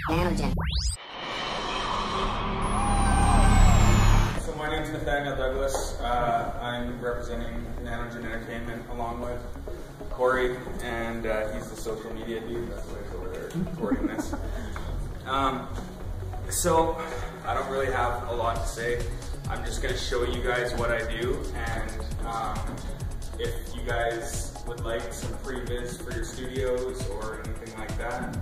Nanogen. So my name is Nathaniel Douglas. I'm representing Nanogen Entertainment along with Corey, and he's the social media dude. That's why he's over there recording this. So I don't really have a lot to say. I'm just going to show you guys what I do, and if you guys would like some previs for your studios or anything like that,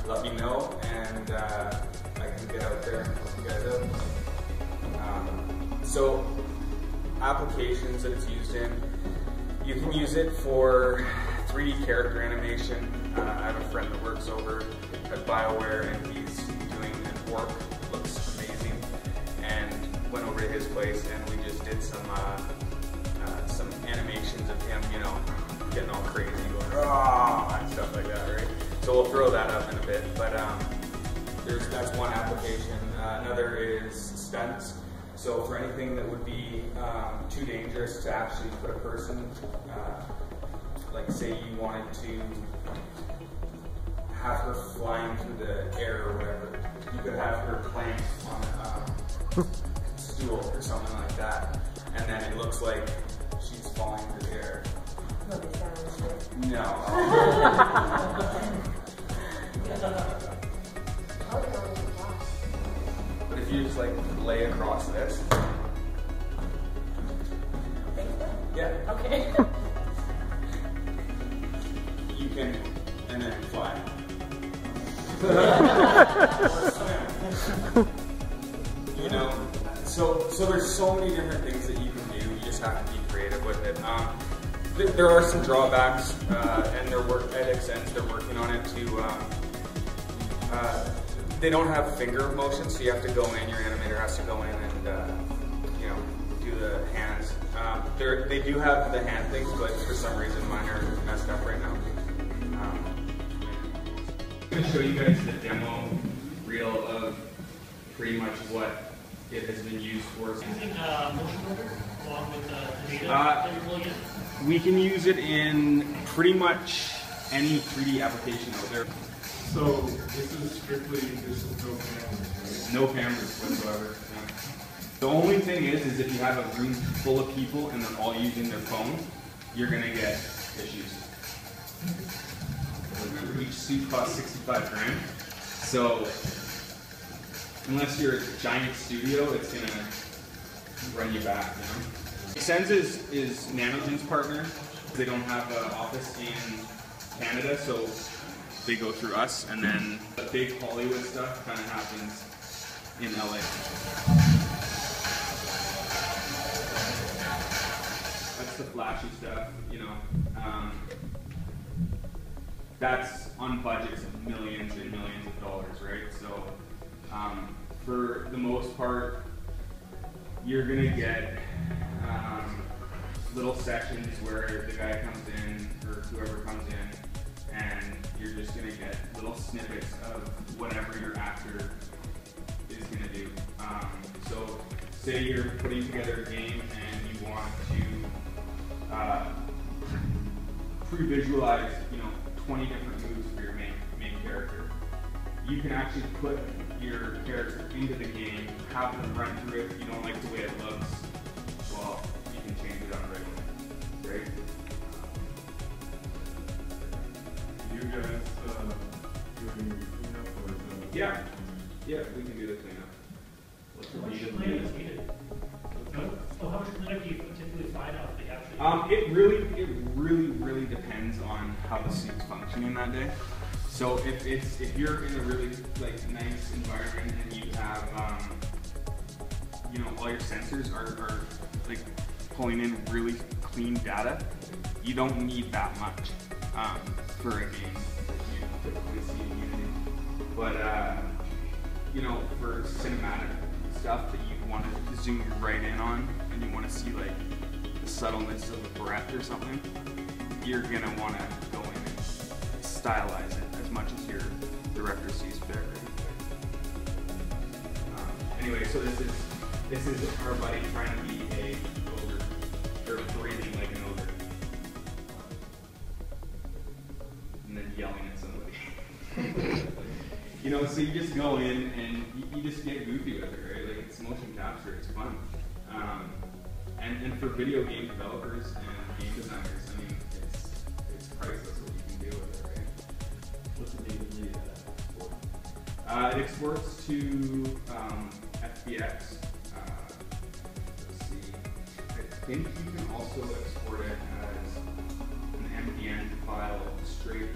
let me know, and I can get out there and help you guys out. So applications that it's used in, you can use it for 3D character animation. I have a friend that works over at BioWare, and he's doing an orc. Looks amazing, and went over to his place, and we just did some animations of him, you know, getting all crazy, going "Rah!" and stuff like that, right? So we'll throw that up in a bit, but that's one application. Another is stunts. So for anything that would be too dangerous to actually put a person, like say you wanted to have her flying through the air or whatever, you could have her planked on a stool or something like that, and then it looks like she's falling through the air. No. But if you just like lay across this. Yeah. Okay. You can, and then fly. You know, so there's so many different things that you can do. You just have to be creative with it. There are some drawbacks, and they're at Xsens, they're working on it to. They don't have finger motion, so you have to go in. Your animator has to go in and you know, do the hands. They do have the hand things, but for some reason mine are messed up right now. I'm going to show you guys the demo reel of pretty much what it has been used for. Using motion builder along with the data that you're pulling in? We can use it in pretty much any 3D application out there. So this is no cameras, right? No cameras whatsoever. Yeah. The only thing is if you have a room full of people and they're all using their phone, you're going to get issues. Remember, each suit costs 65 grand. So unless you're a giant studio, it's going to run you back, you know? Xsens is Nanogen's partner. They don't have an office in Canada, so they go through us, and then the big Hollywood stuff kind of happens in LA. That's the flashy stuff, you know. That's on budgets of millions and millions of dollars, right? So for the most part, you're gonna get little sections where the guy comes in, or whoever comes in, and you're just going to get little snippets of whatever your actor is going to do. So say you're putting together a game and you want to pre-visualize, you know, 20 different moves for your main character. You can actually put your character into the game, have them run through it. If you don't like the way it looks, well, you can change it on right away, right? You guys doing cleanup or the... Yeah, we can do the cleanup. How much cleanup is needed? So how much cleanup do you typically find out they actually? It really depends on how the suit's functioning that day. So if you're in a really like nice environment and you have you know, all your sensors are like pulling in really clean data, you don't need that much for a game that you typically see in Unity. But you know, for cinematic stuff that you want to zoom right in on, and you want to see like the subtleness of a breath or something, you're gonna want to go in and stylize it as much as your director sees fit. Anyway, so this is our buddy trying to be a ogre, or breathing like an ogre, and then yelling at somebody. You know, so you just go in and you just get goofy with it, right? Like it's motion capture, it's fun. And for video game developers and game designers, I mean, it's priceless what you can do with it, right? What's the natively export? It exports to FBX. Let's see. I think you can also export it as an MPN file straight into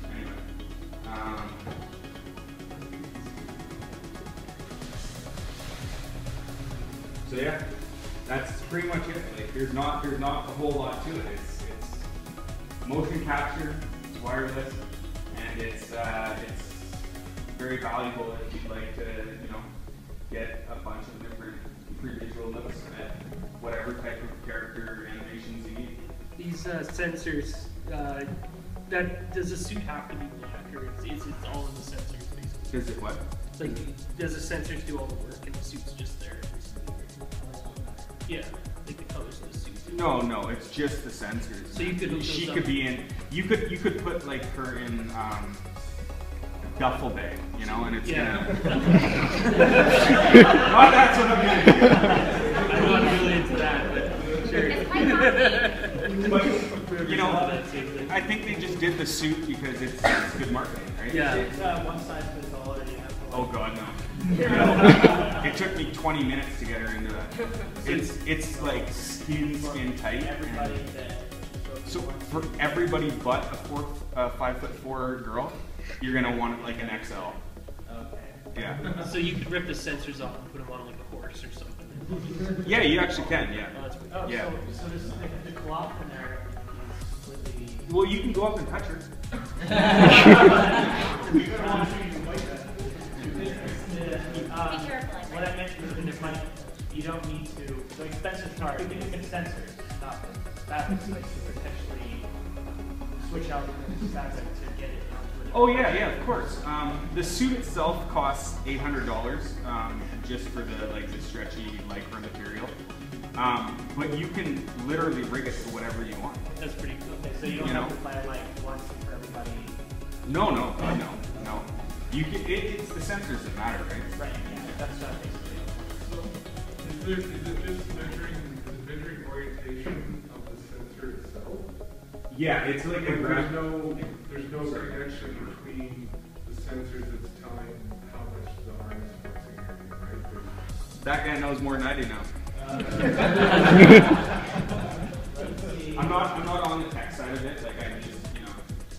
anyway. So yeah, that's pretty much it. Like there's not a whole lot to it. It's motion capture, it's wireless, and it's very valuable if you'd like to, you know, get a bunch of different pre-visual looks at whatever type of character animations you need. These sensors, does the suit have to be black, or it's all in the sensors basically? Does it what? Like, does the sensors do all the work and the suit's just there? Yeah, like the colors of the suit. No, it's just the sensors. So you could. She could be in. You could put like her in a duffel bag, you know, and it's gonna. Oh, that's what I'm gonna do. I'm not really into that, but sure. It's quite happy. But, you know, I think they just did the suit because it's good marketing, right? Yeah. It's one size fits all already. Oh God, no. It took me 20 minutes to get her into that. It's like skin tight. Everybody So for everybody but a 5'4" girl, you're gonna want it like an XL. Okay. Yeah. So you could rip the sensors off and put them on like a horse or something. Yeah, you actually can. Yeah. Oh, that's pretty Oh, Yeah. so this is the cloth in there is with the. Well, you can go up and touch her. Be careful. What I meant was if you don't need to. So expensive cars, you can sensors, not fabrics, like to potentially switch out the fabric to get it onto it. Oh yeah, of course. The suit itself costs $800 just for the stretchy lycra material. But you can literally rig it to whatever you want. That's pretty cool. Okay, so you don't have to plan like once for everybody. No. You can, it's the sensors that matter, right? Right. Yeah. That's what basically. So, is it just measuring orientation of the sensor itself? Yeah, it's like a graph. There's no connection between the sensors that's telling how much the arm is flexing or anything, right? That guy knows more than I do now. I'm not on the tech side of it. Like I just, you know.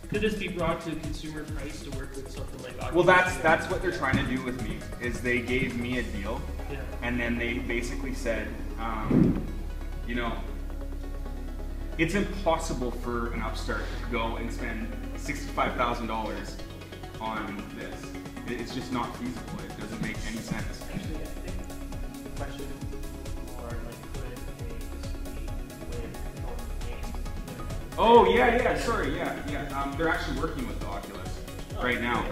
Could this be brought to a consumer price to work with something like that? Well, that's what they're trying to do with me. Is they gave me a deal, Yeah. and then they basically said, you know, it's impossible for an upstart to go and spend $65,000 on this. It's just not feasible. It doesn't make any sense. Actually, I think the question is more like could a with controlling the game? Oh yeah. Sorry, yeah. They're actually working with the Oculus right now.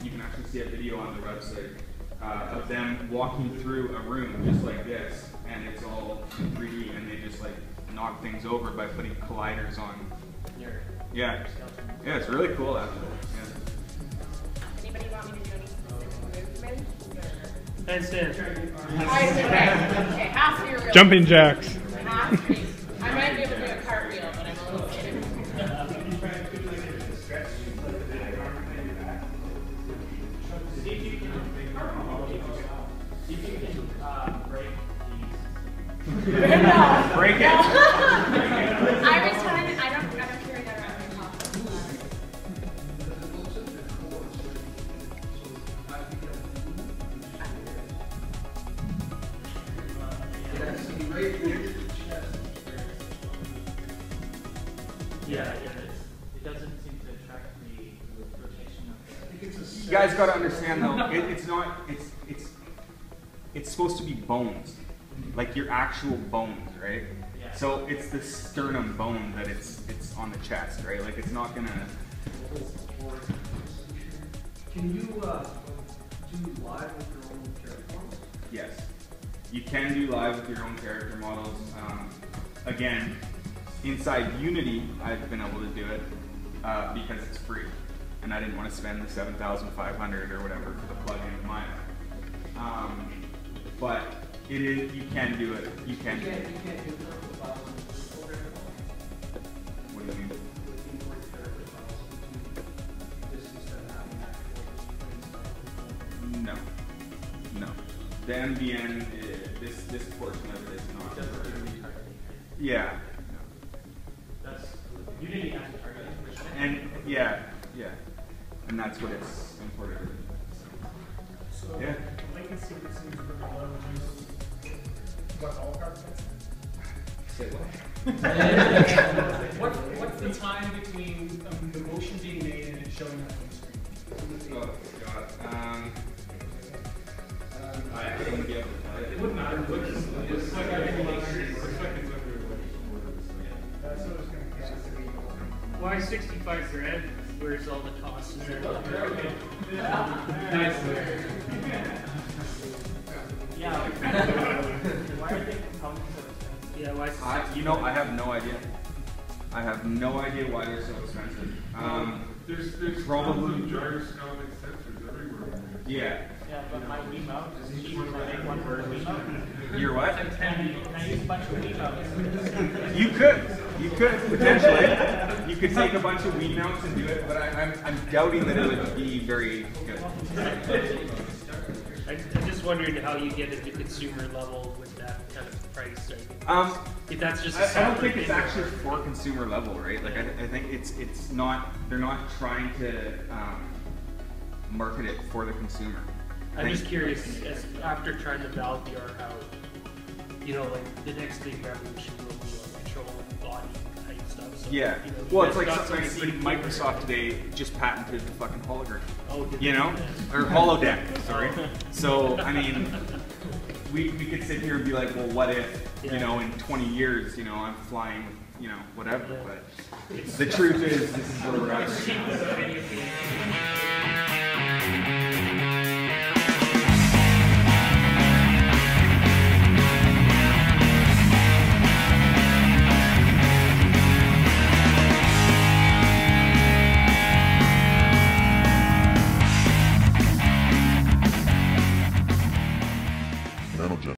You can actually see a video on their website of them walking through a room just like this, and it's all 3D, and they just like knock things over by putting colliders on. Yeah, it's really cool actually. Yeah. Anybody want me to do any specific movements? Handstand. Okay, has to be real. Jumping jacks. Has to be. I might be able to do a cartwheel, but I'm a little scared. See if you can break these. Break it. I was trying to, I don't carry that around in my pocket. Yeah, it doesn't seem to track the rotation of You guys got to understand though, it's supposed to be bones, like your actual bones, right? Yeah. So it's the sternum bone that it's on the chest, right? Like it's not gonna. Can you do live with your own character models? Yes, you can do live with your own character models. Again, Inside Unity, I've been able to do it because it's free, and I didn't want to spend the $7,500 or whatever for the plugin of mine. But it is, you can do it. You can. You can't do vertical files in this program at all? What do you mean? With import vertical files, just instead of having actual No, no. The MVN, this portion of it is not. Yeah. That's, Unity has a targeting. And yeah, and that's what it's imported. So, Yeah. latency seems really low. What all cards? Say what? What's the time between the motion being made and it showing up on the screen? Oh God. I wouldn't be able to tell you. It wouldn't matter. It's like I think it's 6 seconds under election order. That's what I was going to guess. Why 65 grand? Where's all the costs in there? Nice. Yeah. Why are they compounding so expensive? Yeah, why? You know, I have no idea. I have no idea why they're so expensive. There's Probably- gyroscopic sensors everywhere. Yeah. Yeah, but my Wiimote is cheaper than I make one for a Wiimote. You're what? Can I use a bunch of Wiimotes? You could potentially. You could take a bunch of weed mounts and do it, but I'm doubting that it would be very good. I'm just wondering how you get into consumer level with that kind of price. Right? If that's just I don't think it's actually for consumer level, right? Like I think it's not. They're not trying to market it for the consumer. I'm just curious, after trying the Valve VR out, you know, like the next big revolution will be like control body type stuff. So, Yeah. you know, Well, it's that's like not something something like Microsoft today just patented the fucking hologram. Oh, did You they? know, or holodeck. Sorry. So I mean, we could sit here and be like, well, what if you know in 20 years, you know, I'm flying, you know, whatever. But the truth is, this is where we're at.